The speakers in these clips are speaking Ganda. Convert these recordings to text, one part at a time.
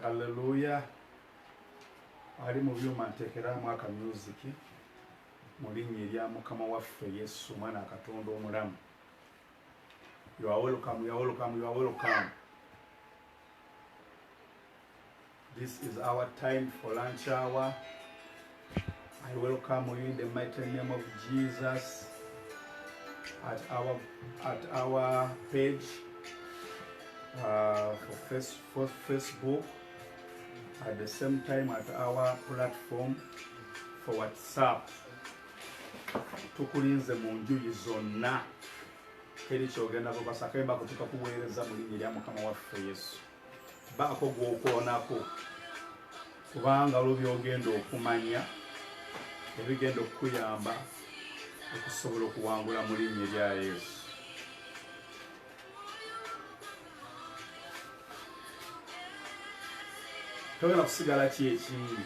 Hallelujah. Ali mu byuma nteekeramu aka music mu linnya erya Mukama waffe Yesu Mwana Katonda omulamu. You are welcome, you are welcome, you are welcome. This is our time for lunch hour. I welcome you in the mighty name of Jesus at our page for Facebook, at the same time at our platform for WhatsApp. Tukulinze mu njuyi zonna keri kyogenda bakasakemba kutuka kuweereza mu linnya lya Mukama waffe Yesu. Baako gw'okoonako kubanga olw'byogenda okumanya ebigenda okukuyamba okusobola okuwangula mu linnya lya Yesu. Togenda kusigala ki ekindi.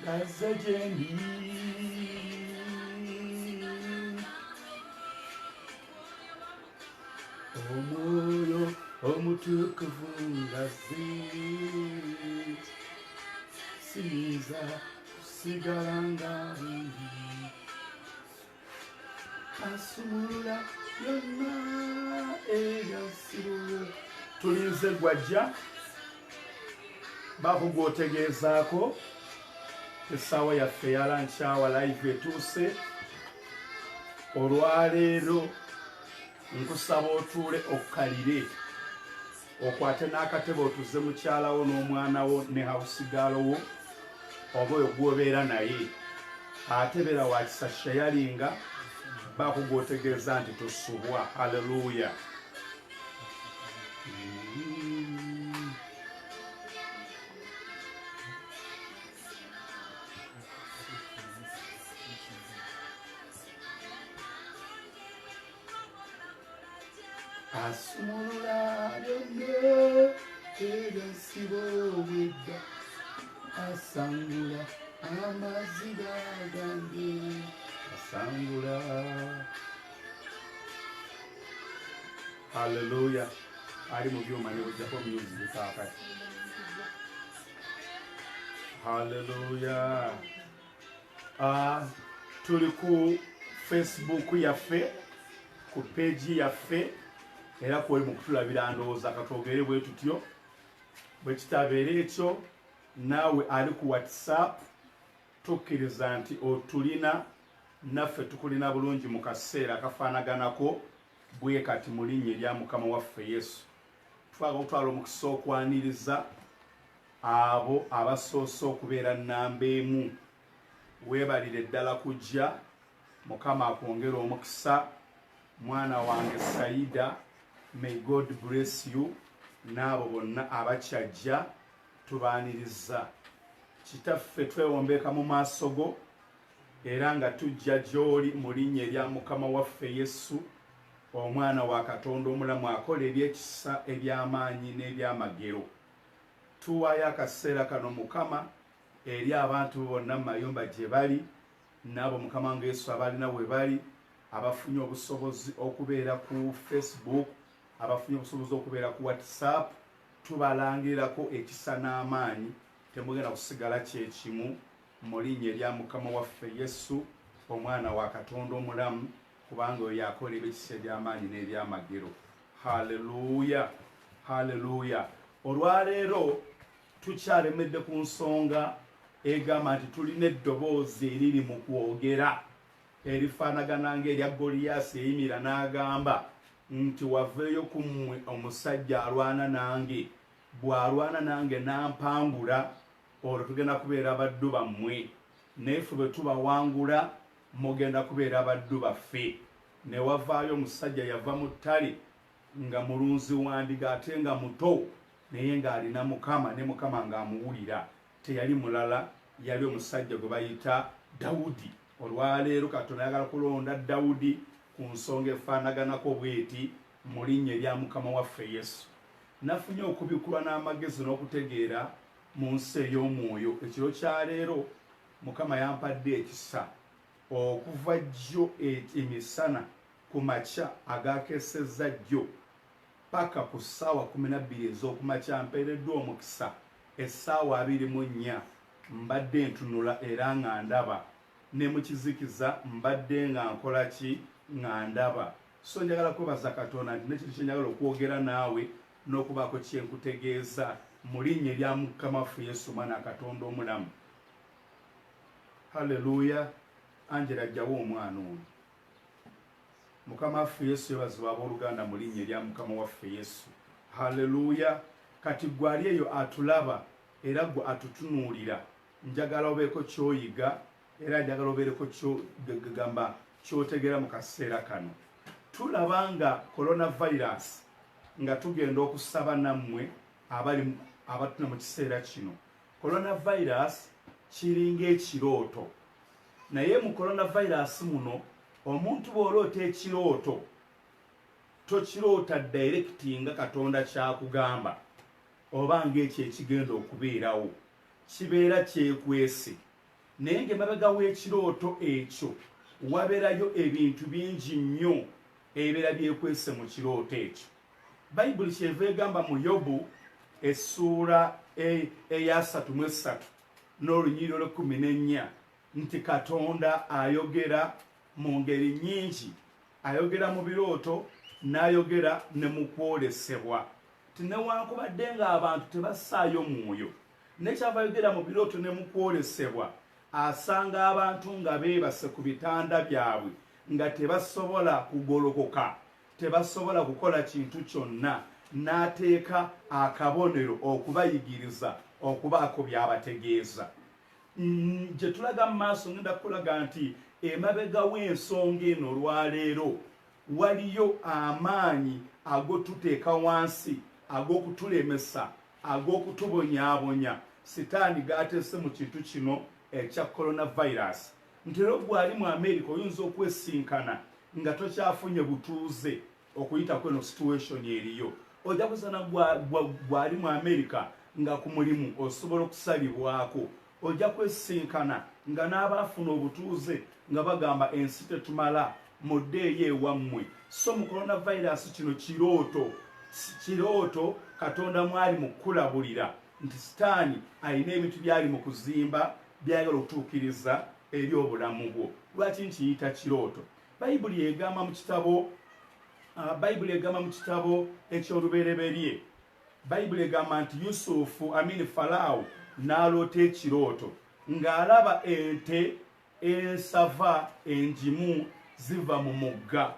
Gaza gyendi omwoyo omutukuvu ngaze siyinza kusigala nga bundi asumulula yonna eyasirulo. Tulinze gwajja baako gw'otegeezaako essaawa yaffe ya lunch hour live etuuse. Olwaleero nkusaba otuule okkalire okwate n'akatebe otuze mukyala wo n'omwana wo ne hawusigaalo wo oba oyo gw'obeera naye atebera wa kisa shayalinga baako gw'otegeeza nti tosubwa. Haleluya. Asumulula byonna ebyasiba obwedda asangula amaziga gange asangula. Haleluya. Ali mu byuma ne bujjako music kaakati. Haleluya. Tuli ku Facebook yaffe, ku page yaffe, era kwoli mu kutulabira ndowooza katwogere bwe tutyo. Bwe kitabeera ekyo naawe ali ku WhatsApp tukkiriza nti otulina naffe tukulina bulungi mu kaseera kafaanaganako bwe kati mu linnya erya Mukama waffe Yesu. Twaga okutwala omukisa okwaniriza abo abasoose okubeera nnamba emu. Weebalire ddala kujja. Mukama akwongera omukisa. Mwana wange Saida, may God bless you. N'abo bonna abakyajja tubaaniriza. Kitaffe twewombeeka mu maaso go era nga tujja gy'oli mu linnya erya Mukama waffe Yesu omwana wa Katonda omulamu akola ebyekisa eby'amaanyi n'ebyamagero. Tuwaayo akaseera kano Mukama eri abantu bonna mu mayumba gye bali, n'abo Mukama nga Yesu abalina we bali, abafunye obusobozi okubeera ku Facebook, abafunye obusobozi okubeera ku WhatsApp. Tubalangirako ekisa n'amaanyi temugenda kusigala kyekimu mu linnya erya Mukama waffe Yesu omwana wa Katonda omulamu kubanga oyo yakola ebyekisa eby'amaanyi n'ebyamagero. Haleluya. Haleluya. Olwaleero tukyalemedde ku nsonga egamba nti tulina eddoboozi eriri mu kwogera erifaanagana ng'erya Goliyaasi eyimira n'agamba nti waveeyo ku mmwe omusajja alwana nange, bw'alwana nange nampangula olwo tugenda kubeera baddu bammwe, naye ffe bwe tubawangula mugenda kubeera baddu baffe. Ne wavaayo omusajja yava mu ttale nga mulunzi wa ndiga ate nga muto naye ng'alina Mukama ne Mukama ng'amuwulira. Teyali mulala, yali omusajja gwe bayita Dawudi. Olwaleero Katonda ayagala kulonda Dawudi ku nsonga efaanaganako bweti mu linnya erya Mukama waffe Yesu. Nafunye okubikulwa n'amagezi n'okutegeera mu nsi ey'omwoyo. Ekiro kya leero Mukama yampadde ekisa okuva jjo emisana ku makya agakesezza jjo paka ku ssaawa 12 ez'okumakya mpeereddwa omukisa essaawa 24 mbadde ntunula era nga ndaba ne mu kizikiza mbadde nga nkola ki nga ndaba. So njagala kwebaza Katonda nti nekintu kye njagala okwogera naawe n'okubaako kyenkutegeeza mu linnya erya Mukama waffe Yesu Mwana Katonda omulamu. Haleluya. Angela jjawo omwana ono. Mukama waffe Yesu yebazibwa abooluganda mu linnya erya Mukama waffe Yesu. Haleluya. Kati gwali eyo atulaba era gwe atutunuulira, njagala obeeko kyoyiga era njagala obeereko gamba kyotegeera mu kaseera kano. Tulaba nga coronavirus nga tugenda okusaba nammwe abatuna mu kiseera kino. Coronavirus kiringa ekirooto, naye mu coronavirus muno omuntu bw'oloota ekirooto tokiroota directi nga Katonda kyakugamba oba ng'ekyo ekigenda okubeerawo, kibeera kyekwese. Naye ng'emabega w'ekirooto ekyo wabeerayo ebintu bingi nnyo ebibeera byekwese mu kirooto ekyo. Bayibuli kyeva egamba mu Yobu essuula eya 33 n'olunyiriro lw'14 nti Katonda ayogera mu ngeri nnyingi, ayogera mu birooto n'ayogera ne mu kwolesebwa. Tinewankubadde ng'abantu tebassaayo mwoyo nekyava ayogera mu birooto ne mu kwolesebwa, asanga abantu nga beebase ku bitanda byabwe nga tebasobola kugolokoka, tebasobola kukola kintu kyonna, n'ateeka akabonero okubayigiriza okubaako by'abategeeza. Gye tulaga mu maaso ngenda kulaga nti emabega w'ensonga eno olwaleero waliyo amaanyi agotuteeka wansi, ag'okutulemesa, ag'okutubonyaabonya. Sitaani gaateese mu kintu kino ekya coronavirus. Nti era gwali mu America oyinza okwesinkana nga tokyafunye butuuze okuyita kweno situation eriyo. Ojja kusana gwali mu America nga ku mulimu osobola okusalibwako. Ojja kwesinkana nga n'abaafuna obutuuze nga bagamba ensi tetumala muddeeyo ewammwe. So mu coronavirus kino kirooto Katonda mwali mu kulabulira nti sitaani alina ebintu byali mu kuzimba byayagala okutuukiriza eri obulamu bwo. Lwaki nkiyita kirooto? Bayibuli egamba mu kitabo eky'olubereberye. Bayibuli egamba nti Falaawo n'aloota ekirooto ng'alaba ente ensava enjimu ziva mu mugga.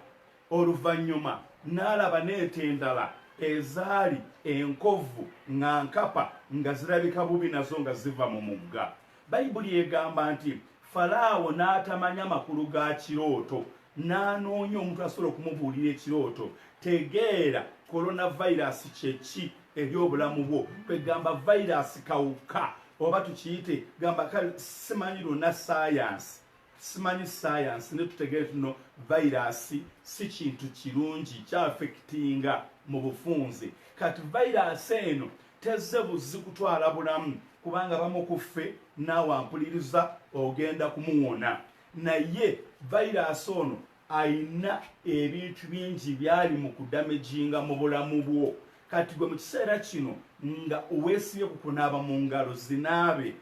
Oluvannyuma n'alaba n'ente endala ezaali enkovu nga nkapa nga zirabika bubi nazo nga ziva mu mugga. Bayibuli egamba nti Falaawo n'atamanya makulu ga kirooto, n'anoonya omuntu asobola okumubuulira ekirooto. Tegeera coronavirus kyeki eri obulamu bwo. Kwegamba virus kawuka oba tukiyite gamba kale simanyi lonna science, simanyi science ne tutegeere tuno virus si kintu kirungi kyafekitinga mu bufunze. Kati virus eno tezze buzzi kutwala bulamu kubanga bamu kuffe naawe ampuliriza ogenda kumuwona. Naye virus ono ayina ebintu bingi byali mu kudamejinga mu bulamu bwo. Kati gwe mu kiseera kino nga weesibye ku kunaaba mu ngalo zinaabe,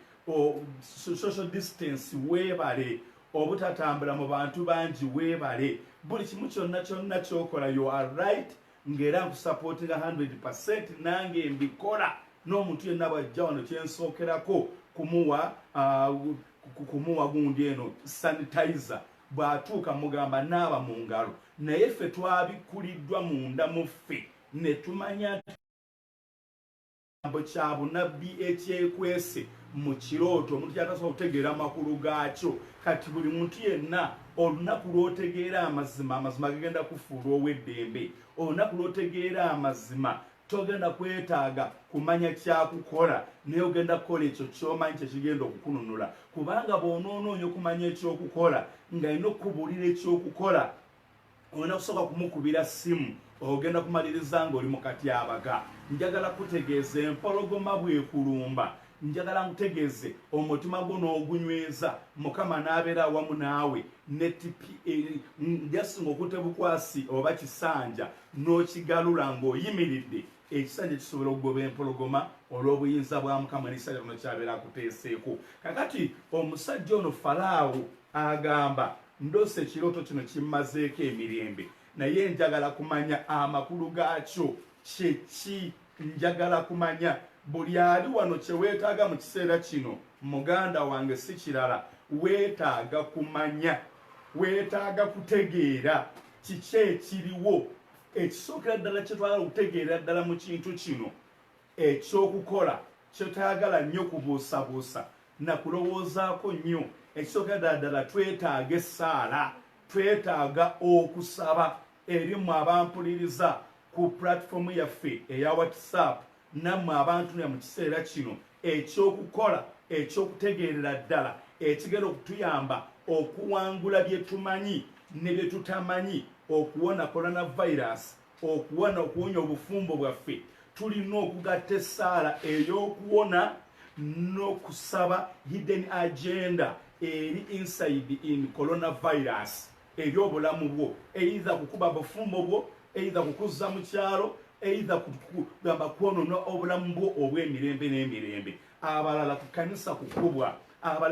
social distance weebale, obutatambula mu bantu bangi weebale. Buli kimu kyonna kyokola you are right, ng'era nkusapootinga 100%, nange mbikola. N'omuntu yenna bw'ajja wano kyensookerako kumuwa gundi eno sanitizer, bw'atuuka mugamba naaba mu ngalo. Naye ffe twabikuliddwa munda mu ffe ne tumanya kya bunabbi ekyekwese mu kirooto omuntu kyatasobola okutegeera amakulu gaakyo. Kati buli muntu yenna olunaku lw'otegeera amazima, amazima gagenda kufuula ow'eddembe. Olunaku lw'otegeera amazima togenda kwetaaga kumanya kyakukola, naye ogenda kukola ekyo ky'omanyi kyekigenda okukununula. Kubanga bw'onoonoonya okumanya ekyokukola ng'alina okukubuulira ekyokukola, olina kusooka kumukubira ssimu, ogenda kumaliriza ng'oli mu katyabaga. Njagala kutegeeza empologoma bw'ekulumba njagala nkutegeeze omutima gwo n'ogunyweza Mukama n'abeera awamu naawe jasinga okutebukwasi oba kisanja n'okigalula ng'oyimiridde ekisanja kisobola okugoba empologoma olw'obuyinza bwa Mukama n'ekisanja kino kyabeera akuteeseeko. Kakati omusajja ono Falaawo agamba ndose ekirooto kino kimmazeeko emirembe naye njagala kumanya amakulu gaakyo kyeki. Njagala kumanya buli ali wano kye weetaaga mu kiseera kino muganda wange si kirala weetaaga kumanya, weetaaga kutegeera kiki ekiriwo ekisookera ddala kye twagala okutegeera ddala mu kintu kino ekyokukola kyetayagala nnyo kubuusabuusa na kulowoozaako nnyo. Ekisookera ddala twetaaga essaala, twetaaga okusaba eri mu abampuliriza ku platform yaffe eya WhatsApp nammwe abantu mu kiseera kino ekyokukola ekyokutegeerera ddala ekigenda okutuyamba okuwangula bye tumanyi ne bye tutamanyi, okuwona coronavirus, okuwonya obufumbo bwaffe. Tulina okugatta essaala ey'okuwona n'okusaba hidden agenda eri inside in coronavirus eri obulamu bwo, either kukuba bufumbo bwo, either kukuzza mu kyalo, either kugamba kwonoona obulamu bwo obw'emirembe n'emirembe. Abalala ku kanisa kukubwa,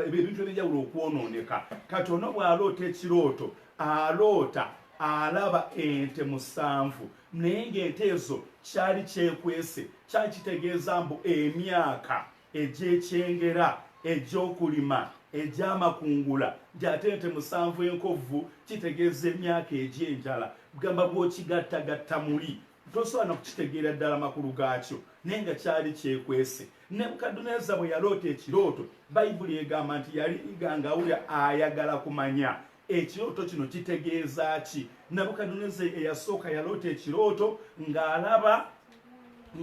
ebintu ebyenjawulo okwonooneka. Kati ono bw'aloota ekirooto aloota alaba ente 7 naye ng'ente ezo kyali kyekwese, kyali kitegeeza mbu emyaka egy'ekyengera, egy'okulima, egy'amakungula gy'ate ente 7 enkovvu kitegeeza emyaka egy'enjala. Gamba bw'okigattagatta muli tosobola na kukitegeera ddala makulu gaakyo naye nga kyali kyekwese. Nebukadduneeza bwe yaloota ekirooto, Bayibuli egamba nti yali nga awulira ayagala kumanya ekirooto kino kitegeeza ki. Nebukadduneeza eyasooka yaloota ekirooto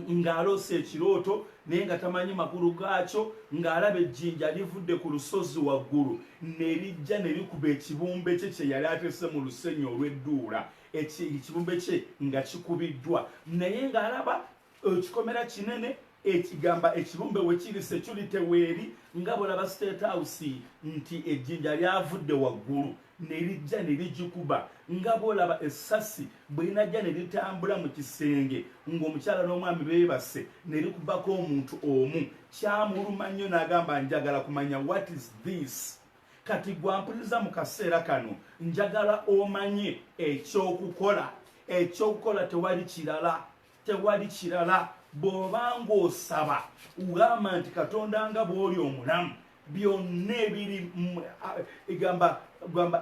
ng'aloose ekirooto naye nga tamanyi makulu gaakyo, ng'alaba ejjinja livudde ku lusozi waggulu ne lijja ne likuba ekibumbe kye kye yali ateese mu lusenyi olw'edduula, ekibumbe kye nga kikubiddwa, naye ng'alaba ekikomera kinene ekigamba ekibumbe we kiri security weeri nga bw'olaba State House nti ejjinja lyavudde waggulu ne lijja ne ligikuba, nga bw'olaba essasi bwe linajja ne litambula mu kisenge ng'omukyala n'omwami beebase ne likubako omuntu omu. Kyamuluma nnyo n'agamba njagala kumanya what is this. Kati gwampuliriza mu kaseera kano njagala omanye ekyokukola. Ekyokukola tewali kirala. Bw'obanga osaba ugamba nti Katonda nga bw'oli omulamu byonna ebiri gamba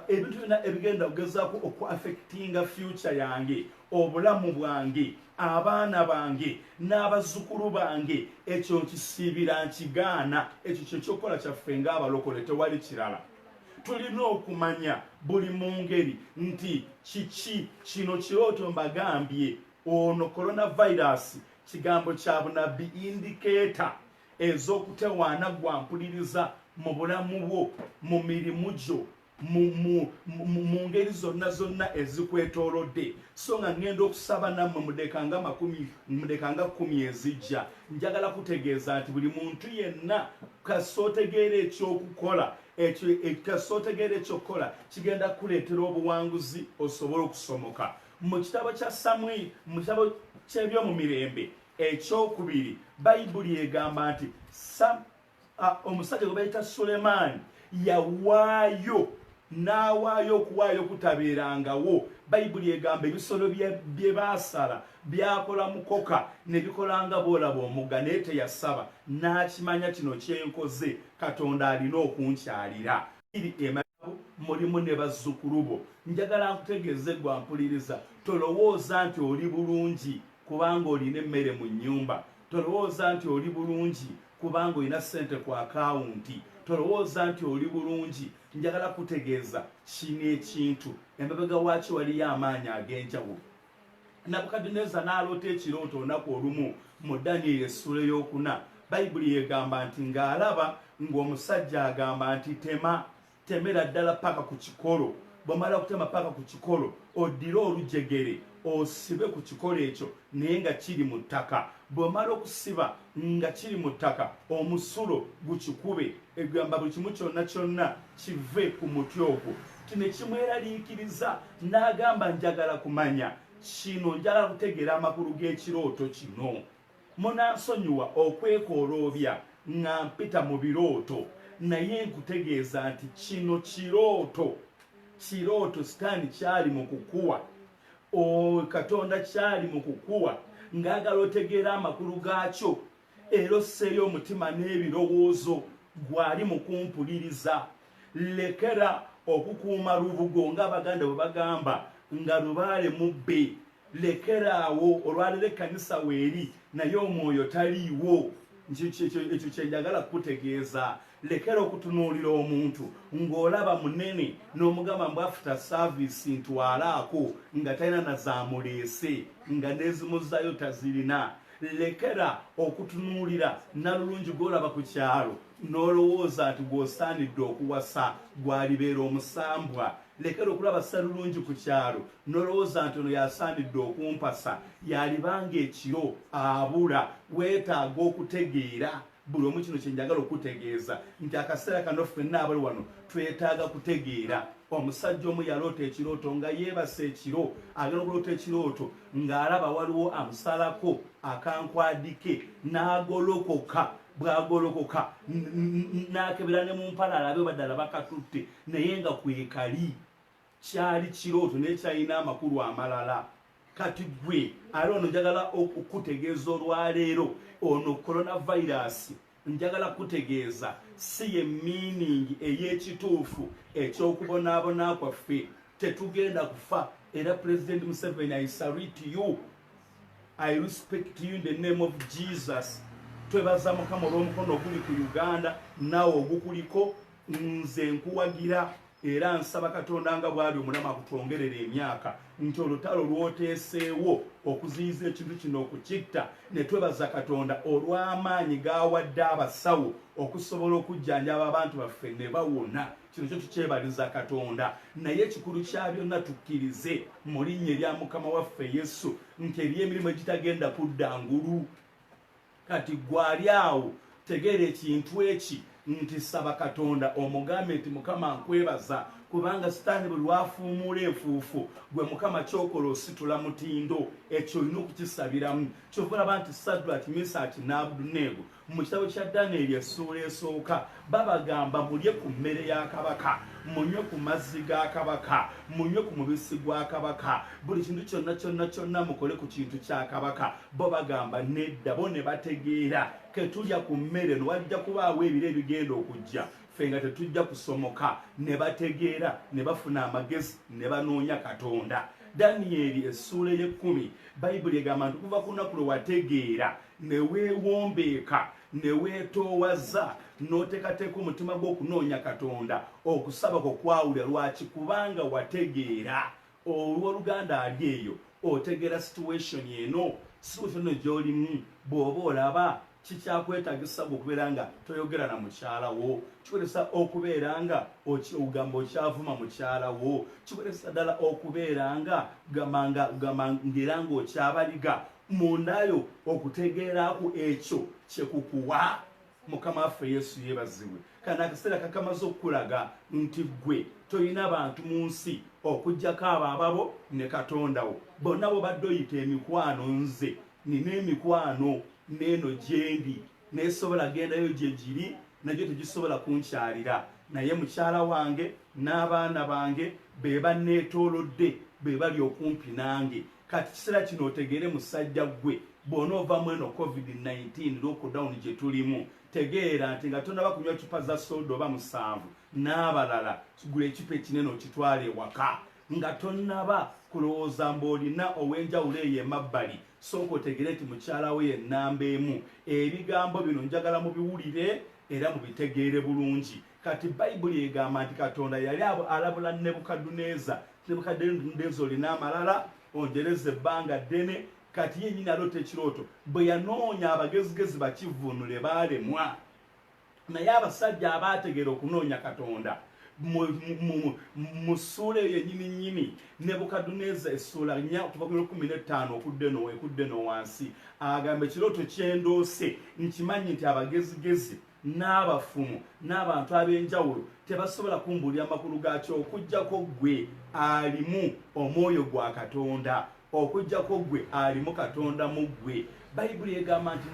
ebintu byonna ebigenda okugezaako oku-affectinga future yange, obulamu bwange, abaana bange n'abazzukulu bange, ekyo nkisiibira nkigaana. Ekyo kyekyokukola kyaffe ng'abalokole, tewali kirala. Tulina okumanya buli mu ngeri nti kiki kino kirooto mbagambye ono coronavirus kigambo kya bunabbi indicator ez'okutewaana gwampuliriza mu bulamu bwo, mu mirimu gyo, mu ngeri zonna ezikwetoolodde. So nga ngenda okusaba nammwe mudekanga 10 ezijja. Njagala kutegeeza nti buli muntu yenna kasootegeera ekyokukola, kasootegeera ekyokukola kigenda kuleetera obuwanguzi osobole okusomoka. Mu kitabo kya Samwiri, mu kitabo ky'ebyomu mirembe ekyokubiri, Bayibuli egamba nti omusajja gwe bayita Sulemaani n'awaayo okuwaayo kutabeerangawo. Bayibuli egamba ebisolo bye baasala byakola mukoka ne bikolanga boolaba omugga, naye teyasaba. N'akimanya kino kyenkoze, Katonda alina okunkyalira. Mulimu ne bazzukulu bo. Njagala nkutegeeze gwampuliriza, tolowooza nti oli bulungi kubanga olina emmere mu nnyumba. Tolowooza nti oli bulungi kubanga olina ssente ku akawunti. Tolowooza nti oli bulungi. Njagala kutegeeza kino ekintu emabega waakyo waliyo amaanyi ag'enjawulo. Nebukadduneeza n'aloota ekirooto olunaku olumu mu Danyeri essula ey'okuna. Bayibuli egamba nti ng'alaba ng'omusajja agamba nti temera ddala paka ku kikolo. Bw'omala okutema paka ku kikolo oddire olujegere osibe ku kikolo ekyo naye nga kiri mu ttaka. Bw'omala okusiba nga kiri mu ttaka omusulo gukikube egamba buli kimu kyonna kyonna kive ku muti ogwo. Kino kimweraliikiriza n'agamba njagala kumanya kino, njagala kutegeera amakulu g'ekirooto kino. Munansonyiwa okwekoloobya nga mpita mu birooto naye nkutegeeza nti kino kirooto. Kirooto Sitaani kyali mu kukuwa, Katonda kyali mu kukuwa ng'agala otegeera amakulu gaakyo era osseeyo omutima n'ebirowoozo gwali mu kumpuliriza. Lekera okukuuma lubugo ng'Abaganda bwe bagamba nga lubaale mubbe. Lekeraawo, olwaleero ekkanisa weeri naye omwoyo taliiwo. Ekyo kye njagala kutegeeza. Lekera okutunuulira omuntu ng'olaba munene n'omugamba mbu after service ntwalaako nga talina na zaamuleese nga n'ezimuzayo tazirina. Lekera okutunuulira nalulungi gw'olaba ku kyalo n'olowooza nti gw'osaanidde okuwasa gwalibeera omusambwa. Lekera okulaba ssalulungi ku kyalo n'olowooza nti ono yasaanidde okumpasa yalibanga ekiro abula. Weetaaga okutegeera buli omu kino kye njagala okutegeeza nti akaseera kano ffenna abali wano twetaaga kutegeera. Omusajja omu yaloota ekirooto nga yeebasa ekiro, agenda okuloota ekirooto ng'alaba waliwo amusalako akankwadike n'agolokoka. Bw'agolokoka n'akebera ne mu mpala alabe baddala bakatutte naye nga kwekali. Kyali kirooto naye kyalina amakulu amalala. Kati gwe ali ono njagala okutegeeza olwaleero ono coronavirus njagala kutegeeza si ye meaning ey'ekituufu ekyokubonaabona kwaffe. Tetugenda kufa era President Museveni, I salute you, I respect you in the name of Jesus. Twebaza Mukama olw'omukono oguli ku Uganda nawe ogukuliko. Nze nkuwagira era nsaba Katonda nga bw'ali omulamu akutwongerera emyaka nti olutalo lw'oteeseewo okuziyiza ekintu kino okukitta. Ne twebaza Katonda olw'amaanyi g'awadde abasawo okusobola okujjanjaba abantu baffe ne bawona. Kino kyo tukyebaliza Katonda. Naye ekikulu kya byonna tukkirize mu linnya erya Mukama waffe Yesu nti eriyo emirimu egitagenda kudda ngulu. Kati gwali awo tegeera ekintu eki nti saba Katonda omugambe nti Mukama nkwebaza kubanga Sitaani bwe lwafuumuula enfuufu gwe Mukama kyokola ositula mutindo. Ekyo olina okukisabiramu. Kyova olaba nti Sadraki, Mesaki ne Abeduneego mu kitabo kya Danyeri essuula esooka babagamba mulye ku mmere ya kabaka, munywe ku mazzi ga kabaka, munywe ku mubisi gwa kabaka, buli kintu kyonna mukole ku kintu kya kabaka. Bo bagamba nedda, bo ne bategeera ke tulya ku mmere no wajja kubaawo ebiro ebigenda okujja ffe nga tetujja kusomoka. Ne bategeera ne bafuna amagezi ne banoonya Katonda. Danyeri essuula ey'ekkumi Bayibuli egamba nti kuva ku lunaku lwe wategeera ne weewombeeka ne weetoowaza n'oteekateeka omutima gw'okunoonya Katonda, okusaba kwo kwawulira. Lwaki? Kubanga wategeera. Olw'Oluganda ali eyo otegeera situation eno, situation gy'olimu. Bw'oba olaba kikyakwetagisa okubeera nga toyogera na mukyala wo, kikwetagisa okubeera nga ogamba okyavuma mukyala wo, kikwetagisa ddala okubeera nga ngera ng'okyabaliga mundayo okutegeeraku ekyo kyekukuwa. Mukama waffe Yesu yeebazibwe. Kana akaseera kakamaze okukulaga nti gwe toyina bantu mu nsi okuggyako abo ababo ne Katonda wo. Bonna bo badde oyita emikwano. Nze nina emikwano n'eno gyendi nesobola gendayo gye giri, nagyo tegisobola kunkyalira. Naye mukyala wange n'abaana bange be banneetoolodde be bali okumpi nange. Kati kiseera kino otegeere musajja gwe bw'onoovamu eno COVID-19 lockdown gye tulimu, tegeera nti nga tonnaba kunywa cupa za soda oba 7 n'abalala kigula ekipa ekinene okitwala ewaka nga tonnaba kulowooza mb'olina ow'enjawulo eyo emabbali. Sooka otegeere nti mukyala we ye nnamba emu. Ebigambo bino njagala mubiwulire era mubitegeere bulungi. Kati Bayibuli egamba nti Katonda yali alabula Nebukadduneeza. Nebukadduneeza olina amalala ongereza ebbanga ddene. Kati yennyini aloota ekirooto. Bwe yanoonya abagezigezi bakivvuunule baalemwa. Naye abasajja abaategeera okunoonya Katonda musule yennyini Nebukaduneza essula 15 okudde no wansi agamba ekirooto kyendoose nkimanyi nti abagezigezi n'abafumu n'abantu ab'enjawulo tebasobola kumbuulira amakulu gaakyo okuggyako ggwe alimu omwoyo gwa Katonda okuggyako ggwe alimu Katonda mu ggwe. Bayibuli egamba nti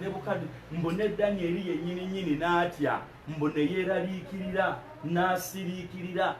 mbone Danyeri yennyini n'atya mbone yeeraliikirira n'asiriikirira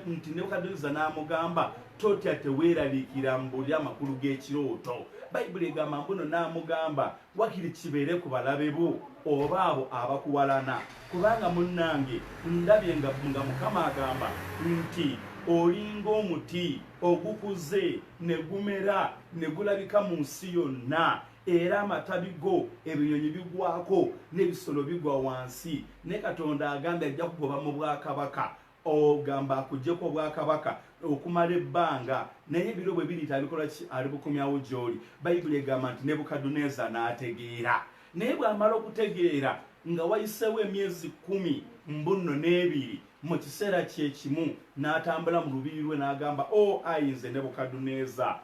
nti Nebukaduneza n'amugamba totya teweeraliikira mbuulira amakulu g'ekirooto. Bayibuli egamba mbuno n'amugamba wakiri kibeere ku balabe bo oba abo abakuwalana kubanga munnange ndabye nga Mukama agamba nti olinga omuti ogukuze ne gumera ne gulabika mu nsi yonna era amatabi go ebinyonyi bigwako n'ebisolo bigwa wansi ne Katonda agambye ajja kugoba mu bwakabaka ogamba akuggyeko obwakabaka okumala ebbanga naye ebiro bwe biriyita abikola ki alibukumyawo gy'oli. Bayibuli egamba nti Nebukaduneza n'ategeera naye bw'amala okutegeera nga wayiseewo emyezi 10 n'ebiri mu kiseera kyekimu n'atambula mu lubiri lwe n'agamba ayinze Nebukaduneza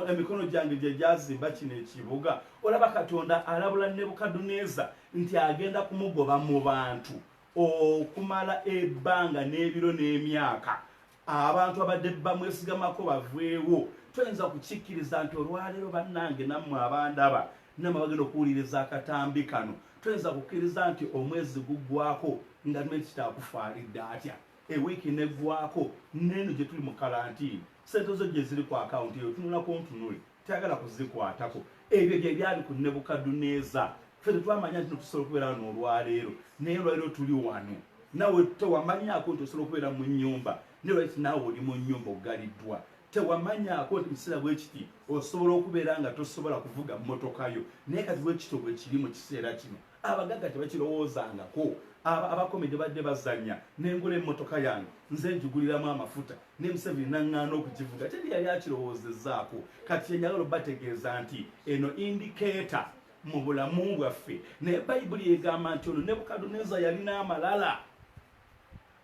emikono gyange gye gyazimba kino ekibuga. Olaba Katonda alabula Nebukaduneza nti agenda kumugoba mu bantu okumala ebbanga n'ebiro n'emyaka abantu abadde bamwesigamako baveewo. Toyinza kukikkiriza nti olwaleero bannange nammwe abandaba nammwe bagenda okuwuliriza akatambi kano toyinza kukkiriza nti omwezi guggwako nga kitaakufaanidde atya ewiiki neggwako neno gye tuli mu kalantiini sente zo gye ziri ku akawunti eyo tunulako ntunule tayagala kuzikwatako. Ebyo bye byali ku Nebukaduneza. Ffe tetwamanya nti tusobola okubeera wano olwaleero naye olwaleero tuli wano nawe tewamanyaako nti osobola okubeera mu nnyumba naye lwaki naawe oli mu nnyumba ogaliddwa. Tewamanyaako nti mukiseera bwe kiti osobola okubeera nga tosobola kuvuga mmotokayo naye kati bwe kito bwe kiri mu kiseera kino abagagga tebakirowoozangako. Abakomedi badde bazanya nengula emmotoka yange nze njiguliramu amafuta ne Museveni naŋŋaana okugivuga teri yali akirowoozezaako. Kati enjagala bategeeza nti eno indikeeta mu bulamu bwaffe. Naye Bayibuli egamba nti ono Nebukaduneza yalina amalala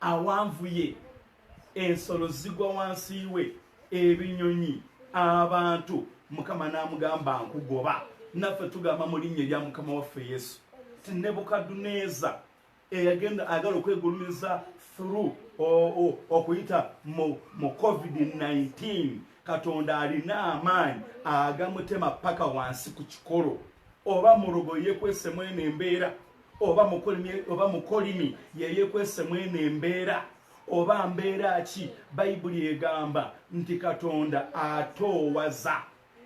awanvuye ensolo zigwa wansi we ebinyonyi abantu Mukama n'amugamba nkugoba. Naffe tugamba mu linnya erya Mukama waffe Yesu ti Nebukaduneza eyagenda agala okwegulumiza through okuyita mu COVID-19 Katonda alina amaanyi agamutema paka wansi ku kikolo oba mulogo yekwesemu eno embeera oba mukolimi yeyekwesemu eno embeera oba mbeera ki. Bayibuli egamba nti Katonda atoowaza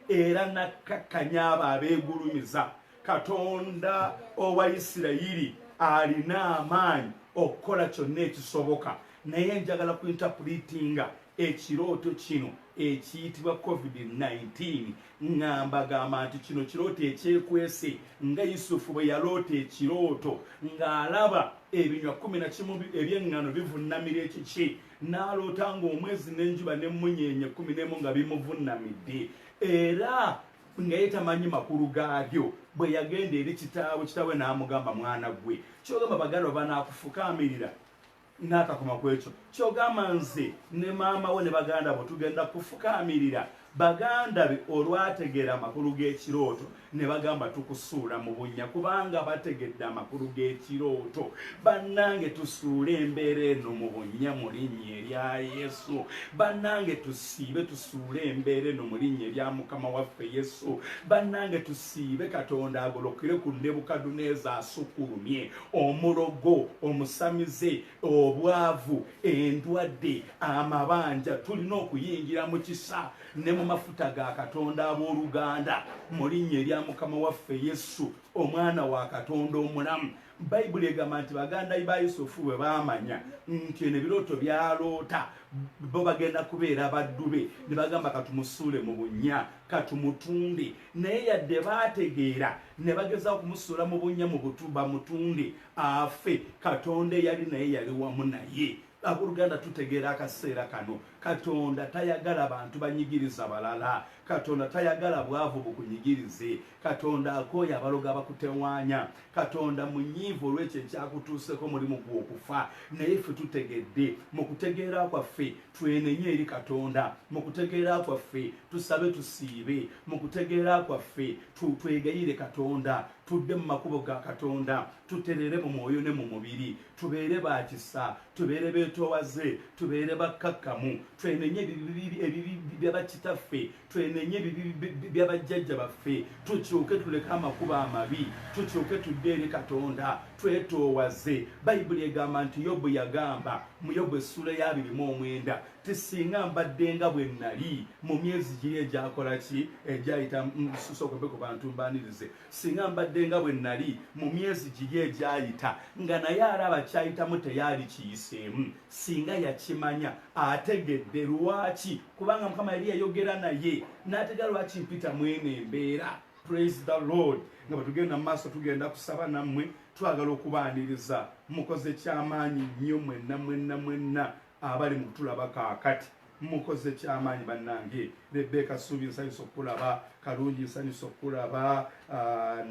era nakkakkanya abo abeegulumiza. Katonda owa Isirayiri alina amaanyi okukola kyonna ekisoboka naye njagala kuinterpretinga ekirooto kino ekiyitibwa COVID-19 ngamba gamba nti kino kirooto ekyekwese nga Yusufu bwe yaloota ekirooto ng'alaba ebinywa 11 eby'eŋŋano bivunnamira ekiki n'aloota ng'omwezi n'enjuba n'emmunyeenye 11 nga bimuvunnamidde era nga yetamanyi makulu gaabyo. Bwe yagenda eri kitaawe n'amugamba mwana gwe kyogamba baganda banaakufukamirira n'akakoma ku ekyo kyogamba nze ne maama we ne baganda bo tugenda kufukamirira. Baganda be olwategeera amakulu g'ekirooto ne bagamba tukusuula mu bunnya kubanga bategedde amakulu g'ekirooto. Bannange tusuule embeera eno mu bunnya mu linnya erya Yesu. Bannange tusiibe tusuule embeera eno mu linnya erya Mukama waffe Yesu. Bannange tusiibe Katonda agolokere ku Nebukaduneza asukulumye omulogo omusamize obwavu endwadde amabanja tulina okuyingira mu kisa ne mu mafuta ga Katonda abooluganda mu linnya erya Mukama waffe Yesu omwana wa Katonda omulamu. Bayibuli egamba nti baganda ba Yusufu bwe baamanya nti ebirooto byaloota bo bagenda kubeera baddu be ne bagamba katumusuule mu bunnya katumutunde naye yadde baategeera ne bagezaako kumusuula mu bunnya mu butuba mutunde afe Katonda yali naye yali wamu naye. Akuluganda tutegeera akaseera kano Katonda tayagala abantu banyigiriza balala. Katonda tayagala bwavu bukunyigirize. Katonda akooya abaloga bakutewaanya. Katonda munyiivu olw'ekyo ekyakutuuseko mulimu gw'okufa. Naye ffe tutegedde mu kutegeera kwaffe twenenye eri Katonda. Mu kutegeera kwaffe tusabe tusiibe. Mu kutegeera kwaffe twegayire Katonda. Tudde mu makubo ga Katonda. Tuterere mu mwoyo ne mu mubiri. Tubeere baakisa. Tubeere beetoowaze. Tubeere bakkakkamu. Twenenye ebibi by'abakitaffe. Twenenye ebibi by'abajjajja baffe. Tukyuke tuleke amakubo amabi. Tukyuke tudde eri Katonda. Twetoowaze. Bayibuli egamba nti Yobu yagamba mu Yobu essula ya 29 tisinga mbadde nga bwe nnali mu myezi giri egyakola ki egyayita sokobe ku bantu mbanirize. Singa mbadde nga bwe nnali mu myezi giri egyayita nga naye alaba kyayitamu teyali kiyiseemu. Singa yakimanya ategedde lwaki kubanga Mukama yali yayogera naye n'ategera lwaki mpita mwene embeera. Praise the Lord. Nga batugenda mu maaso tugenda kusaba nammwe twagala okubaaniriza mukoze kyamaanyi nnyo mwenna abali mu kutulaba kaakati. Mukoze kyamaanyi bannange. Rebeka Suubi nsanyusa okulaba. Kalungi nsanyusa okulaba.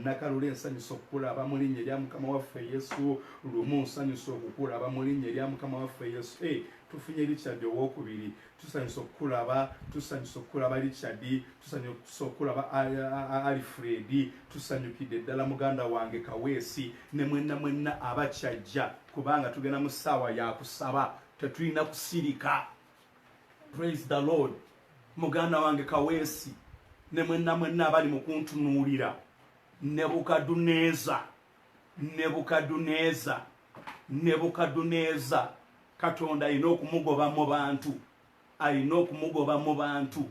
Nakalule nsanyusa okulaba mu linnya erya Mukama waffe Yesu. Lumu nsanyusa okukulaba mu linnya erya Mukama waffe Yesu. Tufunye Richard owokubiri. Tusanyusa okulaba. Tusanyusa okulaba Richard. Tusanyusa okulaba Alfred. Tusanyukidde ddala muganda wange Kaweesi ne mwenna abakyajja kubanga tugenda mu ssaawa ya kusaba. Tetulina kusirika. Praise the Lord. Muganda wange Kaweesi ne mwenna abali mu kuntunuulira. Nebukadduneeza Katonda alina okumugoba mu bantu.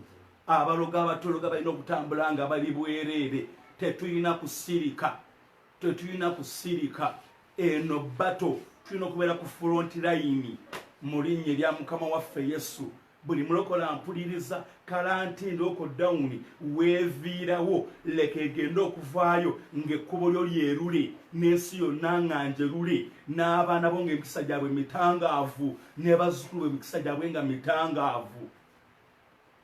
Abaloga abatologa balina okutambula nga bali bwereere. Tetulina kusirika. Eno bato tulina okubeera ku front line mu linnya erya Mukama waffe Yesu. Buli mulokola mpuliriza kalantiini lockdown weeviirawo leka egenda okuvaayo ng'ekkubo lyo lyerule n'ensi yonna ng'anjerule n'abaana bo ng'emikisa gyabwe mitangaavu ne bazzukulu bwe emikisa gyabwe nga mitangaavu.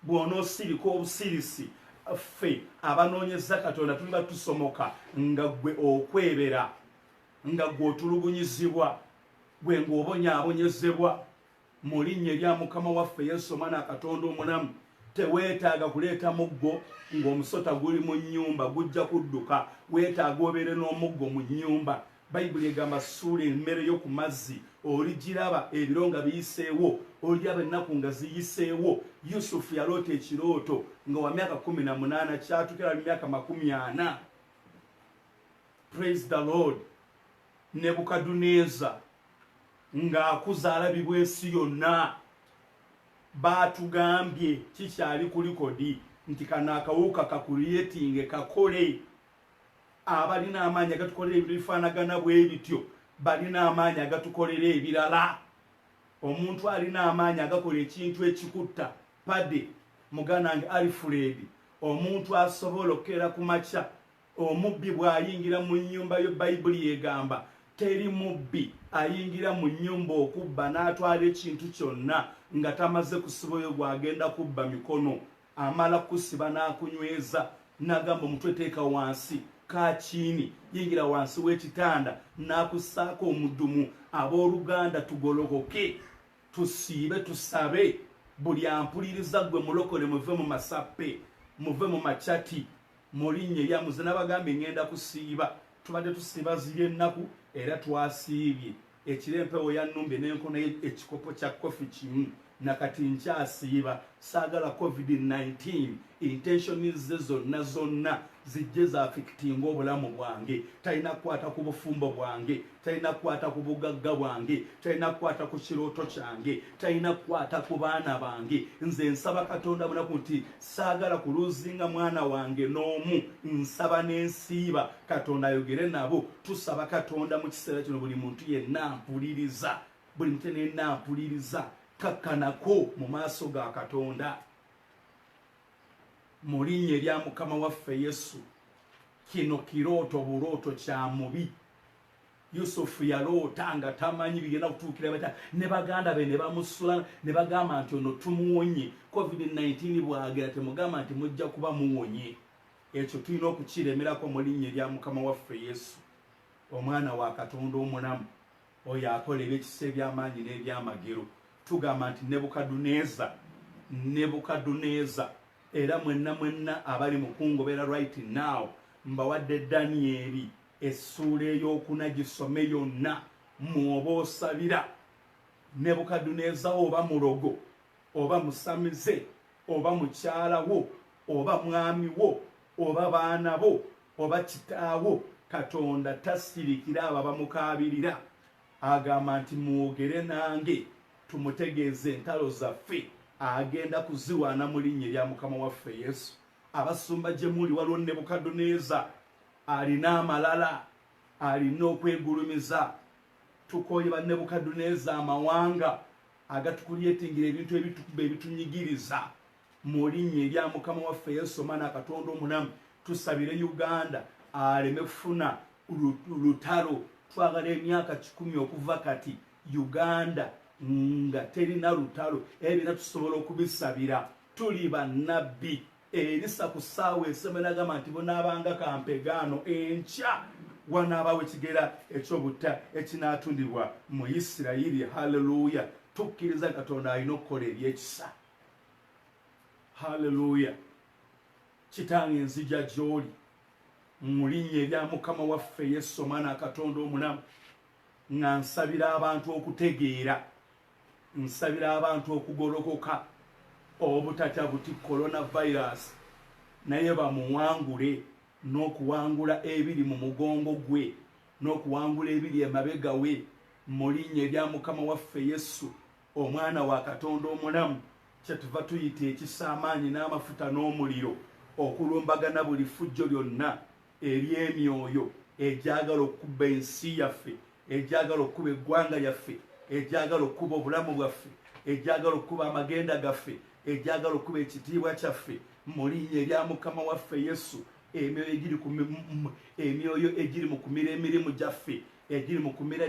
Bw'onoosirika obusirisi ffe abanoonyeza Katonda tuli batusomoka nga ggwe okwebera nga ggwe otulugunyizibwa gwe ng'obonyaabonyezebwa mu linnya erya Mukama waffe Yesu Omwana Katonda omulamu. Teweetaaga kuleeta muggo ng'omusota guli mu nnyumba gujja kudduka. Weetaaga obeere n'omuggo mu nnyumba. Bayibuli egamba suula emmere yo ku mazzi oligiraba ebiro nga biyiseewo oliraba ennaku nga ziyiseewo. Yusufu yaloota ekirooto nga wa myaka 18 kyatukira myaka 40. Praise the Lord. Nebukadduneeza ng'akuza alabibwa ensi yonna. Baatugambye kikyali ku likodi nti kano akawuka kakuliyetinge kakole. Abalina amaanyi agatukolera ebintu bifaanagana bwe bityo balina amaanyi agatukolera ebirala. Omuntu alina amaanyi agakola ekintu ekikutta Pade muganda wange Alfred. Omuntu asobola okukera ku makya. Omubbi bw'ayingira mu nnyumba yo Bayibuli yegamba teri mubbi ayingira mu nnyumba okubba n'atwala ekintu kyonna nga tamaze kusibayo gwagenda kubba mikono. Amala kusiba n'akunyweza n'agamba omutwe teeka wansi kakiini yingira wansi w'ekitanda n'akussaako omuddumu. Abooluganda tugolokoke tusiibe tusabe. Buli ampuliriza gwe mulokole muve mu masappe muve mu makyati mu linnya erya muze n'abagambye ngenda kusiiba. Tubadde tusiiba ziri ennaku era twasiibye. Ekiro empewo yannumbye n'enkono ekikopo kya kofi kimu nakati nkyasiiba. Saagala COVID-19 intention ze zonna zijje zaafikitinga obulamu bwange. Talina kukwata ku bufumbo bwange. Talina kukwata ku bugagga bwange. Talina kukwata ku kirooto kyange. Talina kukwata ku baana bange. Nze nsaba Katonda bunaku nti saagala kuluzinga mwana wange n'omu. Nsaba n'ensiiba Katonda ayogere nabo. Tusaba Katonda mu kiseera kino buli muntu yenna mpuliriza. Buli muntu yenna mpuliriza. Kakkanako mu maaso ga Katonda. Mu linnya erya Mukama waffe Yesu. Kino kirooto bulooto kya mubi. Yusufu yaloota nga tamanyi bigenda kutuukira bata ne baganda be ne bamusula ne bagamba nti ono tumuwonye covid-19 bwagera temugamba nti mujja kuba muwonye. Ekyo tulina okukiremerako mu linnya erya Mukama waffe Yesu, omwana wa Katonda omulamu oyo akola ebyekisa eby'amaanyi n'ebyamagero. Tugamba nti Nebukadduneeza era mwenna abali mu kungobera right now mbawadde Danyeri essuula ey'okuna gisome yonna mwoba osabira. Nebukadduneeza oba mulogo oba musamize oba mukyala wo oba mwami wo oba baana bo oba kitaawo, Katonda tasirikira abo abamukabirira. Agamba nti mwogere nange tumutegeeze entalo zaffe agenda kuziwaana mu linnya erya Mukama waffe Yesu. Abasumba gye muli waliwo Nebukadduneeza alina amalala, alina okwegulumiza. Tukooye ba Nebukadduneeza amawanga agatukulyetingira ebintu ebitukuba ebitunyigiriza mu linnya erya Mukama waffe Yesu, omwana Katonda omulamu. Tusabire Uganda aleme kufuna lutalo. Twagala emyaka 10 okuva kati Uganda nga terina lutalo, ebina tusobola okubisabira. Tuli bannabbi. Elisa ku ssaawa esemera agamba nti bonaabanga kampegaano enkya wanaabawo ekigera ekyobutta ekinaatundibwa mu Isirayiri. Haleluya! Tukkiriza Katonda alina okukola ebyekisa. Haleluya! Kitange nzija gy'oli mu linnya erya Mukama waffe Yesu, omwana Katonda omulamu, nga nsabira abantu okutegeera, nsabira abantu okugolokoka obutatya buti coronavirus, naye bamuwangule n'okuwangula ebiri mu mugongo gwe n'okuwangula ebiri emabega we mu linnya erya Mukama waffe Yesu, omwana wa Katonda omulamu. Kyetuva tuyita ekisa amaanyi n'amafuta n'omuliro okulumbagana buli fujjo lyonna ery'emyoyo egyagala okukuba ensi yaffe, egyagala okukuba eggwanga lyaffe, egyagala okukuba obulamu bwaffe, egyagala okukuba amagenda gaffe, egyagala okuba ekitiibwa kyaffe mu linnya erya Mukama waffe Yesu. Emyoyo egiri mu kumira emirimu gyaffe, egiri mu kumira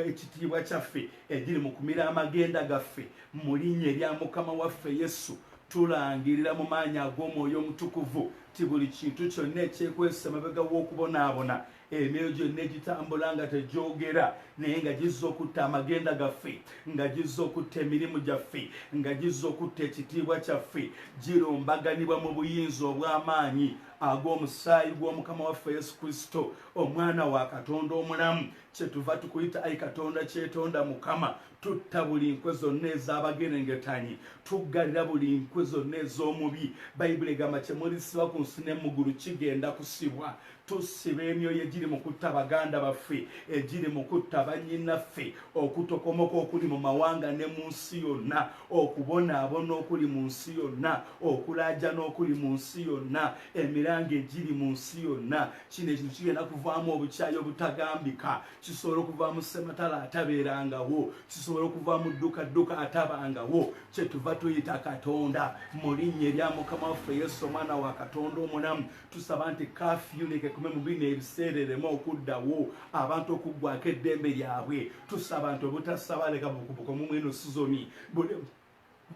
ekitiibwa kyaffe, egiri mu kumira amagenda gaffe mu linnya erya Mukama waffe Yesu. Tulangirira mu maanyi ag'Omwoyo Omutukuvu ti buli kintu kyonna ekyekwesa mabega w'okubonaabona, emyoyo gyonna egitambula nga tegyogera naye nga gizza okutta amagenda gaffe, nga gizza okutta emirimu gyaffe, nga gizza okutta ekitiibwa kyaffe, girumbaganibwa mu buyinza obw'amaanyi ag'omusaayi gw'Omukama waffe Yesu Kristo, omwana wa Katonda omulamu. Kyetuva tukuyita ayi Katonda kyetonda Mukama. Tutta buli nkwe zonna ez'abagerengetanyi, tuggalira buli nkwe zonna ez'omubi. Bayibuli egamba kyemulisibwa ku nsi ne mu ggulu kigenda kusibwa. Tusiba emyoyo egiri mu kutta baganda baffe, egiri mu kutta bannyinaffe, okutokomoka okuli mu mawanga ne mu nsi yonna, okubonaabona okuli mu nsi yonna, okulaajana okuli mu nsi yonna, emiranga egiri mu nsi yonna. Kino ekintu kigenda kuvaamu obukyayi obutagambika, kisobola okuvaamu ssematala atabeerangawo, kisobola okuvaamu dduka atabangawo. Kyetuva tuyita Katonda mu linnya erya Mukama waffe Yesu, omwana wa Katonda omulamu. Tusaba nti kafyu lekekume mu bino ebiseera ereme okuddawo, abantu okuggwako eddembe lyabwe. Tusaba nti obutasaba leka bukubuko mu mweno sizoni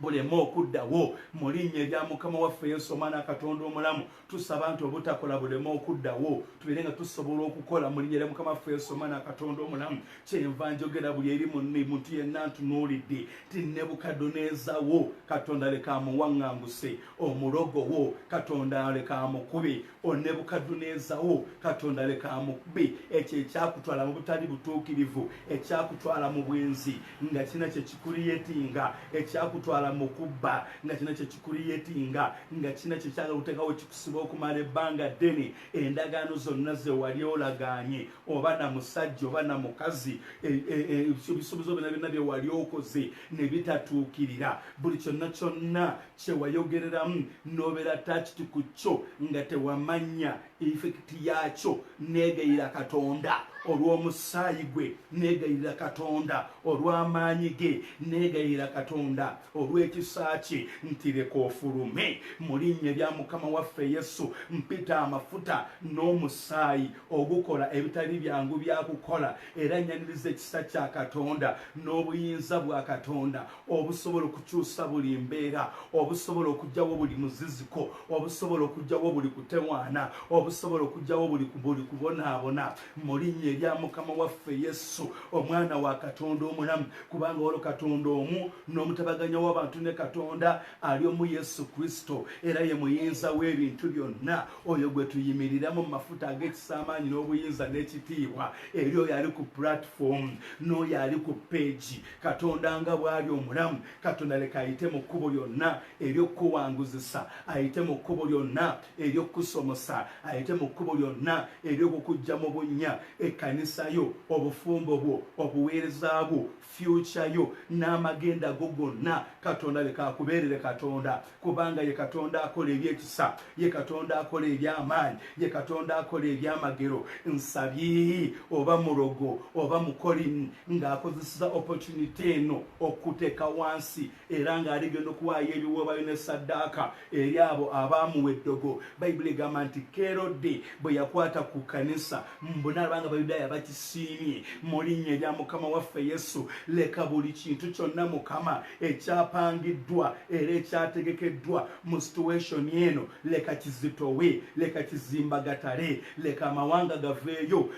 buleme okuddawo mu linnya erya Mukama waffe Yesu, omwana Katonda omulamu. Tusaba nti obutakola buleme okuddawo, tubeere nga tusobola okukola mu linnya erya Mukama waffe Yesu, omwana Katonda omulamu. Kyenva njogera buli eri muntu yenna ntunuulidde ti Nebukadduneeza wo Katonda leka amuwaŋŋanguse, omulogo wo Katonda leka amukube, Nebukadduneeza wo Katonda leka amukube. Ekyo ekyakutwala mu butali butuukirivu, ekyakutwala mu bwenzi nga kina kye kikuliyetinga, ekyakutwala mu kubba nga kina kye kikuliyetinga, nga kina kye kyagala okuteekawo kikusiba okumala ebbanga ddene, endagaano zonna ze wali olagaanye, oba na musajja oba na mukazi, ebisuubizo byonna bye wali okoze ne bitatuukirira, buli kyonna kye wayogereramu n'obeera takiti ku kyo nga tewamanya effect yakyo, neegayira Katonda olw'omusaayi gwe neegayirira Katonda, olw'amaanyi ge neegayirira Katonda, olw'ekisa kye nti leka ofulume mu linnya lya Mukama waffe Yesu. Mpita amafuta n'omusaayi ogukola ebitali byangu byakukola, era nyaniriza ekisa kya Katonda n'obuyinza bwa Katonda obusobola okukyusa buli mbeera, obusobola okugyawo buli muziziko, obusobola okugyawo buli kutewaana, obusobola okugyawo buli kubonaabona mu linnya erya Mukama waffe Yesu, omwana wa Katonda omulamu. Kubanga olwo Katonda omu n'omutabaganya w'abantu ne Katonda ali omu Yesu Kristo, era ye muyinza w'ebintu byonna, oyo gwe tuyimiriramu mu mafuta ag'ekisa, amaanyi n'obuyinza n'ekitiibwa, eri oyo ali ku platform n'oyo ali ku page. Katonda nga bw'ali omulamu, Katonda leka ayite mu kkubo lyonna ery'okuwanguzisa, ayite mu kkubo lyonna ery'okusomosa, ayite mu kkubo lyonna ery'okukujja mu bunnya, ekkanisa yo, obufumbo bwo, obuweereza bwo, future yo n'amagenda go gonna. Katonda leka akubeerere Katonda, kubanga ye Katonda akola ebyekisa, ye Katonda akola eby'amaanyi, ye Katonda akola eby'amagero. Nsabye oba mulogo oba mukoli ng'akozesa opportunity eno okuteeka wansi, era ng'aligenda okuwaayo ebiweebwayo ne ssaddaaka eri abo abaamuwa eddogo. Bayibuli egamba nti Kerode bwe yakwata ku kanisa mbonalabanga Abayudaaya bakisiimye mu linnya erya Mukama waffe Yesu. Leka buli kintu kyonna Mukama ekyapangiddwa era ekyategekeddwa mu situation eno, leka kizitowe, leka kizimbagatale, leka amawanga gaveeyo,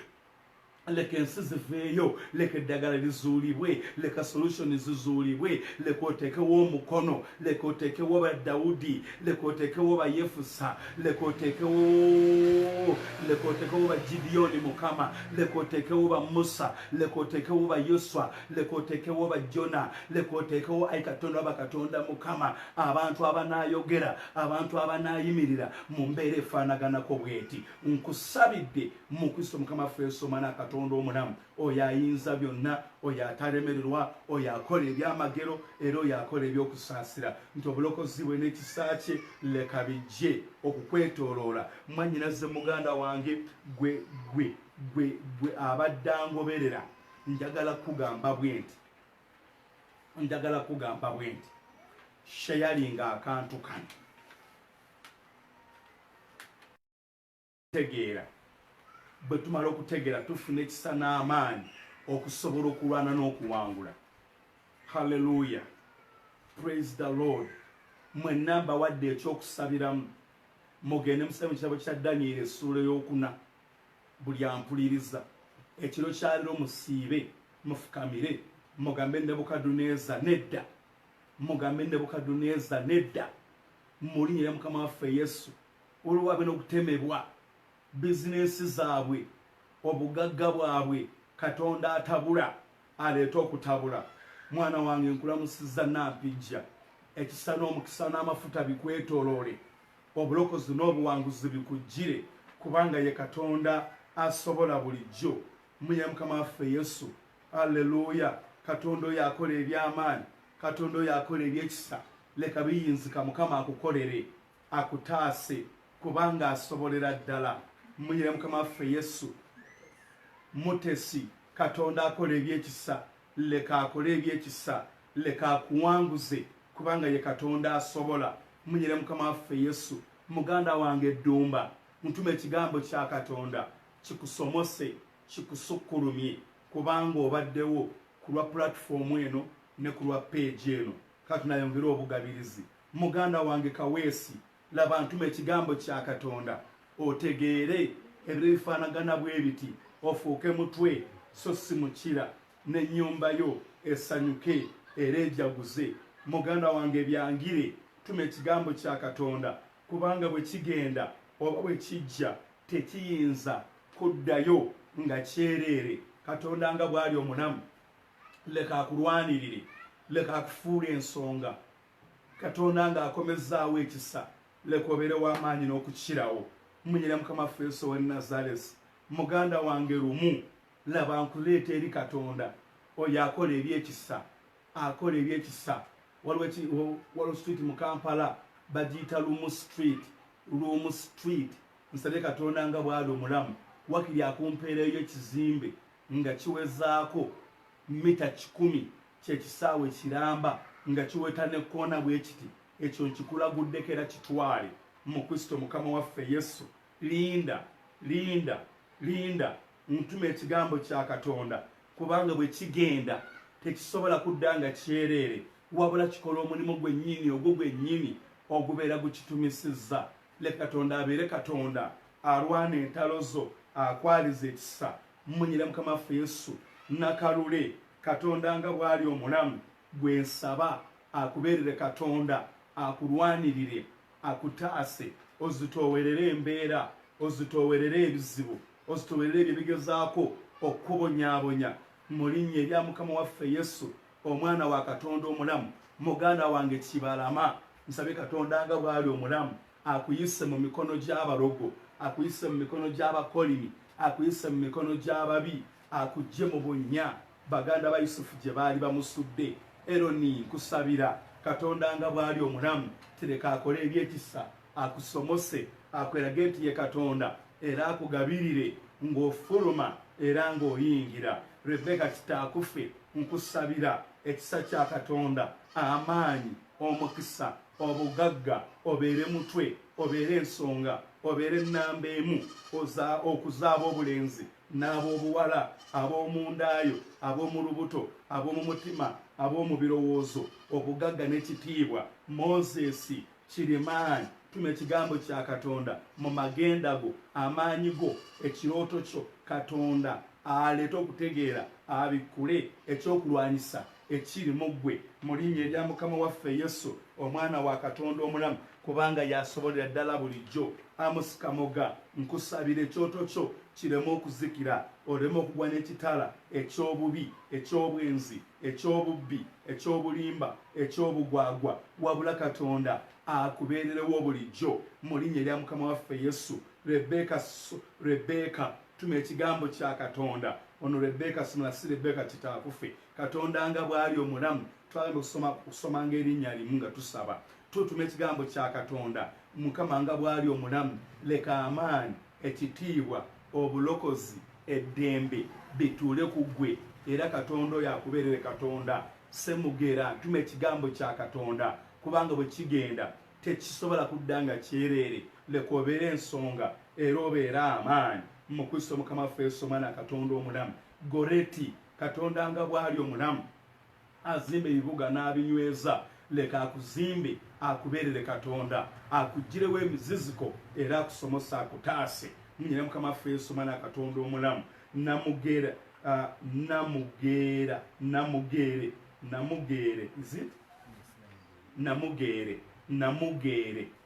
leka ensi ziveeyo, leka eddagala lizuulibwe, leka solution zizuulibwe, leka oteekewo omukono, leka oteekewo ba Dawudi, leka oteekewo ba Yefusa, leka oteekewo ba Gideoni Mukama, leka oteekewo ba Musa, leka oteekewo ba Yoswa, leka oteekewo ba Jona, leka oteekewo ayi Katonda bakatonda Mukama, abantu abanaayogera, abantu abanaayimirira mu mbeera efaanaganako bweti. Nkusabidde mu Kristo Mukama waffe Yesu omwana Katonda omulamu, oyo ayinza byonna, oyo atalemererwa, oyo akola ebyamagero, era oyo akola ebyokusaasira, nti obulokozi bwe n'ekisa kye leka bijje okukwetooloola. Mwannyinaze muganda wange, gwe abadde angoberera, njagala kugamba bwe nti shayalinga akantu kano, tegeera bwe tumala okutegeera tufuna ekisa n'amaanyi okusobola okulwana n'okuwangula. Hallelujah, praise the Lord. Mwenna mbawadde ekyokusabiramu, mugende musabire mu kitabo kya Danyeri essuula ey'okuna. Buli ampuliriza ekiro kya leero musiibe, mufukamire, mugambe Nebukadduneeza nedda, mugambe Nebukadduneeza nedda, mu linnya lya Mukama waffe Yesu. Olwabe n'okutemebwa bizinesi zaabwe, obugagga bwabwe, Katonda atabula, aleeta okutabula. Mwana wange nkulamusizza nampijja, ekisa n'omukisa n'amafuta bikwetooloole, obulokozi n'obuwanguzi bikujjire, kubanga ye Katonda asobola bulijjo. Muye Mukama waffe Yesu. Haleluya. Katonda oyo akola eby'amaanyi, Katonda oyo akola ebyekisa. Leka biyinzika Mukama akukolere, akutaase, kubanga asobolera ddala. Muye Mukama waffe Yesu. Mutesi, Katonda akola ebyekisa, leka akole ebyekisa, leka akuwanguze, kubanga ye Katonda asobola. Muye Mukama waffe Yesu. Muganda wange Ddumba, ntuma ekigambo kya Katonda kikusomose, kikusukkulumye, kubanga obaddewo ku lwa platform eno ne ku lwa page eno. Katonda yongere obugabirizi. Muganda wange Kaweesi, laba ntuma ekigambo kya Katonda otegeere ebifaanagana bwe biti, ofuuke mutwe so si mukira, n'ennyumba yo esanyuke era ejaguze. Muganda wange byangire, tuma ekigambo kya Katonda, kubanga bwe kigenda oba bwe kijja tekiyinza kuddayo nga kyereere. Katonda nga bw'ali omulamu, leka akulwanirire, leka akufuula ensonga. Katonda nga akomezzaawo ekisa, leka obeere w'amaanyi n'okukirawo. Munyira Mukama waffe Yesu w'e Nazaresi. Muganda wange lumu, laba nkuleeta eri Katonda, oyo akola ebyekisa, akola ebyekisa. Waliwo street mu Kampala bagiyita Lumu Street. Nsabye Katonda nga bw'ali omulamu, wakiri akumpeereyo ekizimbe nga kiwezaako mita 10 kyekisaawe kiramba nga kiweta nekkoona bwe kiti ekyo nkikulaguddeko era kitwale mu Kristo Mukama waffe Yesu. linda ntuma ekigambo kya Katonda kubanga bwe kigenda tekisobola kudda nga kyereere wabula kikola omulimu gwennyini ogwo gwennyini ogubeera gukitumisizza. Leka Katonda abeere Katonda alwana entalo zo, akwaliza ekisa mumunyire Mukama waffe Yesu nakalule. Katonda nga bw'ali omulamu gwe nsaba akubeerere Katonda akulwanirire akutaase ozitoowerere embeera, ozitoowerere ebizibu, ozitoowerere ebyo bigezaako okubonyaabonya mu linnya erya Mukama waffe Yesu omwana wa Katonda omulamu. Muganda wange Kibalama nsabe Katonda nga bw'ali omulamu akuyise mu mikono gy'abalogo, akuyise mu mikono gy'abakolimi, akuyise mu mikono gy'ababi, akujje mu bunnya baganda ba Yusufu gye baali bamusudde. Eroni nkusabira Katonda nga bw'ali omulamu tereka akole ebyekisa akusomose akwerage nti ye Katonda era akugabirire ng'ofuluma era ng'oyingira. Rebeka kitaakufe nkusabira ekisa kya Katonda, amaanyi, omukisa, obugagga obeere mutwe, obeere ensonga, obeere ennamba emu okuzaaba obulenzi n'ab'obuwala, ab'omundaayo, ab'omu lubuto, ab'omu mutima, ab'omu birowoozo, obugagga n'ekitiibwa. Moses Kirimaanyi tuma ekigambo kya Katonda mu magenda go, amaanyi go, ekirooto kyo Katonda aleete okutegeera abikkule ekyokulwanyisa ekiri mu ggwe mu linnya erya Mukama waffe Yesu omwana wa Katonda omulamu kubanga yasobolera ddala bulijjo. Amosi Kamoga nkusabira ekyoto kyo kireme okuzikira, oleme okugwa n'ekitala eky'obubi, eky'obwenzi, eky'obubbi, eky'obulimba, eky'obugwagwa, wabula Katonda akubeererewo bulijjo mu linnya erya Mukama waffe Yesu. Rebeka tuma ekigambo kya Katonda. Ono Rebeka simula si Rebeka kitaakufe. Katonda nga bw'ali omulamu twagenda okusomanga erinnya limu nga tusaba. Tutuma ekigambo kya Katonda. Mukama nga bw'ali omulamu leka amaanyi, ekitiibwa, obulokozi, eddembe bituule ku ggwe era Katonda oyo akubeerere Katonda. Semugera tuma ekigambo kya Katonda kubanga bwe kigenda tekisobola kudda nga kyereere. Leka obeere ensonga era obeere amaanyi mu Kristo Mukama waffe Yesu omwana Katonda omulamu. Goreti Katonda nga bw'ali omulamu azimba ebibuga n'abinyweza, leka akuzimbe akubeerere Katonda, akugirewo emiziziko era akusomose akutaase munyire Mukama waffe Yesu omwana Katonda omulamu. Namugeere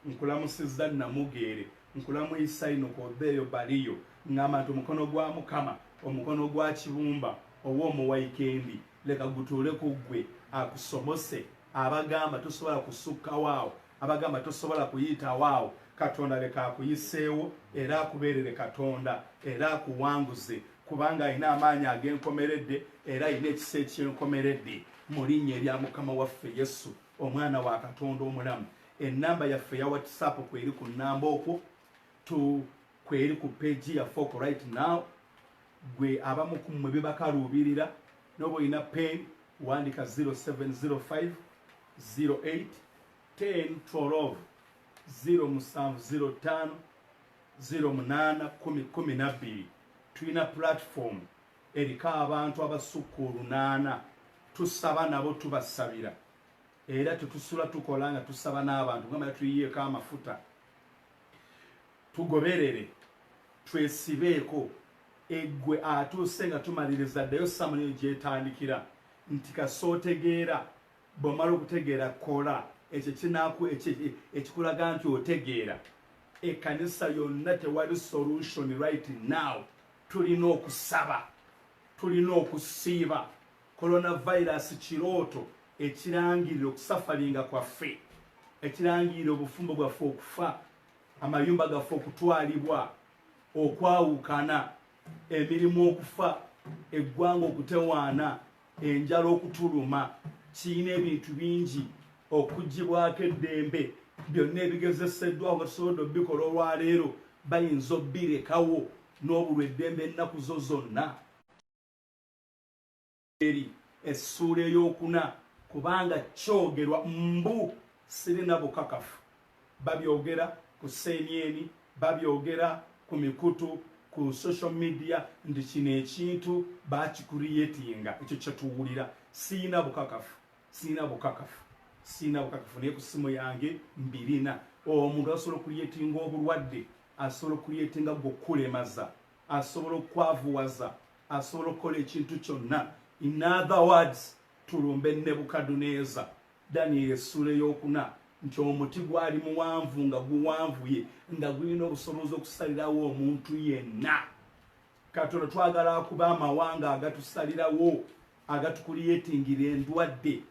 nkulamusizza Namugeere nkulamuyisa ino kobeeyo baliyo ngamba nti omukono gwa Mukama, omukono gwa kibumba ow'omuwaikendi leka gutuule ku ggwe akusomose. Abagamba tosobola kusukka waawo, abagamba tosobola kuyita waawo, Katonda leka akuyiseewo era akubeerere Katonda era akuwanguze kubanga alina amaanyi ag'enkomeredde era alina ekisa eky'enkomeredde mu linnya erya Mukama waffe Yesu omwana wa Katonda omulamu. Ennamba yaffe ya WhatsApp kweri ku nnamba okwo kweri ku page yaffe okwo right now. Gwe abamu ku mmwe bibakaluubirira n'oba olina pen wandika 0705 08 10 12 0705 08 10 tulina platform eriko abantu abasukka 8 tusaba nabo tubasabira era tetusula tukola nga tusaba n'abantu ngamba tuyiyeeko amafuta tugoberere twesibeeko eggwe atuuse nga tumaliriza ddayo samuni gyetandikira nti kasootegeera bw'omala okutegeera kola ekyo ekikulaga nti otegeera. Ekkanisa yonna tewali solution right now. Tulina okusaba, tulina okusiiba. Coronavirus kirooto ekirangirira okusafalinga kwaffe, ekirangirira obufumbo bwaffe okufa, amayumba gaffe okutwalibwa, okwawukana, emirimu okufa, eggwanga okutewaana, enjala okutuluma. Kirina ebintu bingi okugibwako eddembe byonna ebigezeseddwa nga tusobodde obbikola olwaleero bayinza obbirekawo n'obulwa eddembe ennaku zo zonna. Eri essuula ey'okuna kubanga kyogerwa mbu sirina bukakafu. Babyogera ku CNN, babyogera ku mikutu, ku social media, nti kino ekintu bakikuriyetinga. Ekyo kyetuwulira. Sirina bukakafu, sirina bukakafu, sirina bukakafu. Naye ku ssimu yange mbirina. Omuntu asobola okuriyetinga obulwadde, asobola okuriyetinga gwokulemaza, asobola okwavuwaza, asobola okukola ekintu kyonna. In other words, tulumbe Nebukadduneeza, Daniel essula ey'okuna, nti omuti gwali muwanvu nga guwanvuye, nga gulina obusobozi okusalirawo omuntu yenna. Katonda twagala akuba amawanga agatusalirawo, agatukuliyetingira endwadde,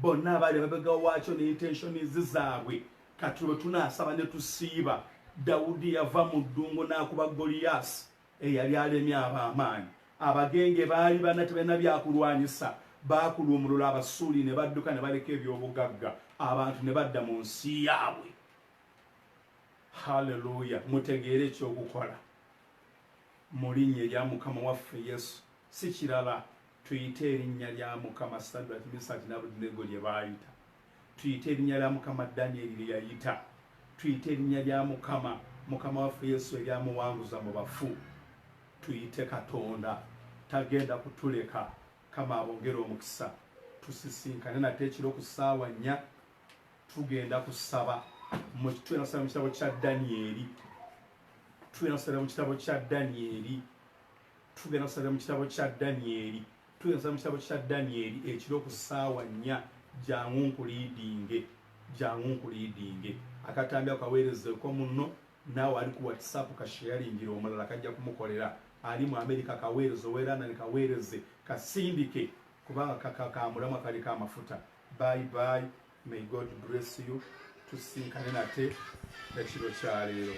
bonna abali babega waakyo ne intentions zaabwe. Kati bwe tunaasaba ne tusiiba, Dawudi yava mu ddungu n'akuba Goliyaasi eyali alemye ab'amaanyi. Abagenge baali bana tebalina byakulwanyisa, baakulwa omululu, Abasuuli ne badduka ne baleka ebyobugagga, abantu ne badda mu nsi yaabwe. Haleluya! Mutegeere ekyokukola mu linnya erya Mukama waffe Yesu, si kirala tuyite erinnya lya Mukama Sadraki, Mesaki n'Abedunego lye baayita. Tuyite erinnya lya Mukama Danyeri lye yayita. Tuyite erinnya lya Mukama waffe Yesu eryamuwanguza mu bafu. Tuyite Katonda, tagenda kutuleka. Kama abongera omukisa, tusisinkane nate ekiro ku ssaawa 4 tugenda kusaba mu kitabo kya Danyeri. Tugenda kusaba mu kitabo kya Danyeri. Tugenda kusaba mu kitabo kya Danyeri. Tugenda kusaba mu kitabo kya Danyeri ekiro ku ssaawa 4. Jangu nkuliidinge. Akatambi akaweerezeko munno, naawe ali ku WhatsApp kasharingira omulala kajja kumukolera. Ali mu Amerika kaweereze, oweerana ne kaweereze, kasindike kubanga kakamulamu kali kamafuta. Bye bye. May God bless you. Tusinkane nate ekiro kya leero.